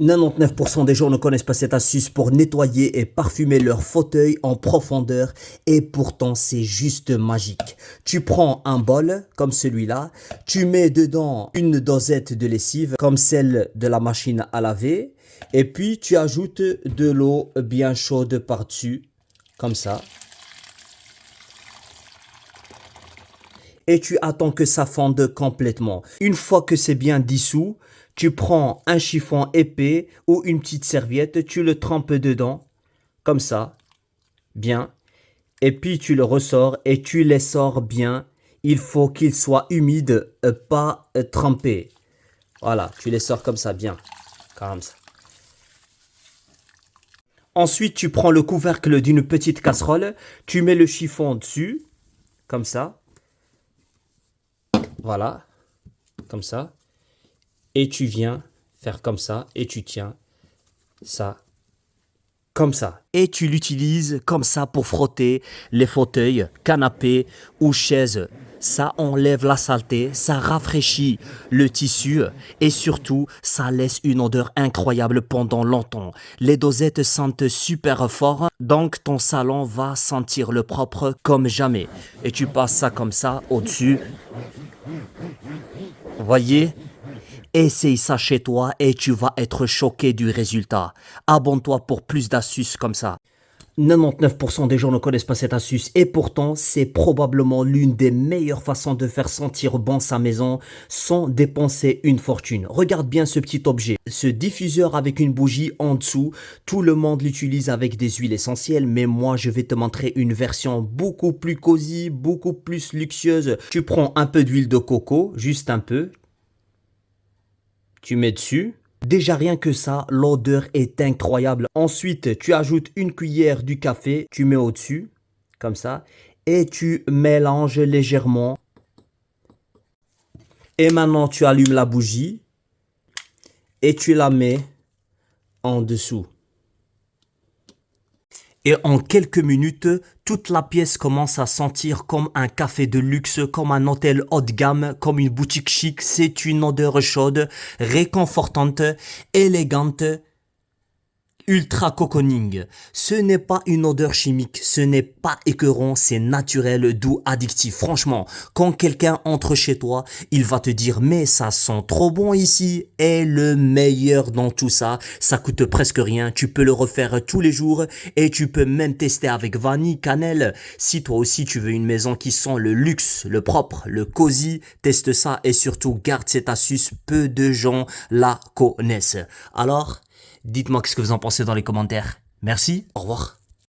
99% des gens ne connaissent pas cette astuce pour nettoyer et parfumer leur fauteuil en profondeur et pourtant c'est juste magique. Tu prends un bol comme celui-là, tu mets dedans une dosette de lessive comme celle de la machine à laver et puis tu ajoutes de l'eau bien chaude par-dessus comme ça. Et tu attends que ça fonde complètement. Une fois que c'est bien dissous, tu prends un chiffon épais ou une petite serviette, tu le trempes dedans, comme ça, bien. Et puis tu le ressors et tu les sors bien. Il faut qu'ils soient humides, pas trempés. Voilà, tu les sors comme ça, bien, comme ça. Ensuite, tu prends le couvercle d'une petite casserole, tu mets le chiffon dessus, comme ça. Voilà, comme ça. Et tu viens faire comme ça et tu tiens ça comme ça. Et tu l'utilises comme ça pour frotter les fauteuils, canapés ou chaises. Ça enlève la saleté, ça rafraîchit le tissu et surtout, ça laisse une odeur incroyable pendant longtemps. Les dosettes sentent super fort, donc ton salon va sentir le propre comme jamais. Et tu passes ça comme ça au-dessus. Voyez? Essaye ça chez toi et tu vas être choqué du résultat. Abonne-toi pour plus d'astuces comme ça. 99% des gens ne connaissent pas cette astuce et pourtant c'est probablement l'une des meilleures façons de faire sentir bon sa maison sans dépenser une fortune. Regarde bien ce petit objet, ce diffuseur avec une bougie en dessous, tout le monde l'utilise avec des huiles essentielles mais moi je vais te montrer une version beaucoup plus cosy, beaucoup plus luxueuse. Tu prends un peu d'huile de coco, juste un peu, tu mets dessus. Déjà rien que ça, l'odeur est incroyable. Ensuite, tu ajoutes une cuillère du café, tu mets au-dessus, comme ça, et tu mélanges légèrement. Et maintenant, tu allumes la bougie et tu la mets en dessous. Et en quelques minutes, toute la pièce commence à sentir comme un café de luxe, comme un hôtel haut de gamme, comme une boutique chic. C'est une odeur chaude, réconfortante, élégante, ultra cocooning. Ce n'est pas une odeur chimique, ce n'est pas écœurant, c'est naturel, doux, addictif. Franchement, quand quelqu'un entre chez toi, il va te dire mais ça sent trop bon ici. Et le meilleur dans tout ça, ça coûte presque rien. Tu peux le refaire tous les jours et tu peux même tester avec vanille, cannelle. Si toi aussi tu veux une maison qui sent le luxe, le propre, le cosy, teste ça et surtout garde cette astuce. Peu de gens la connaissent. Alors, dites-moi ce que vous en pensez dans les commentaires. Merci, au revoir.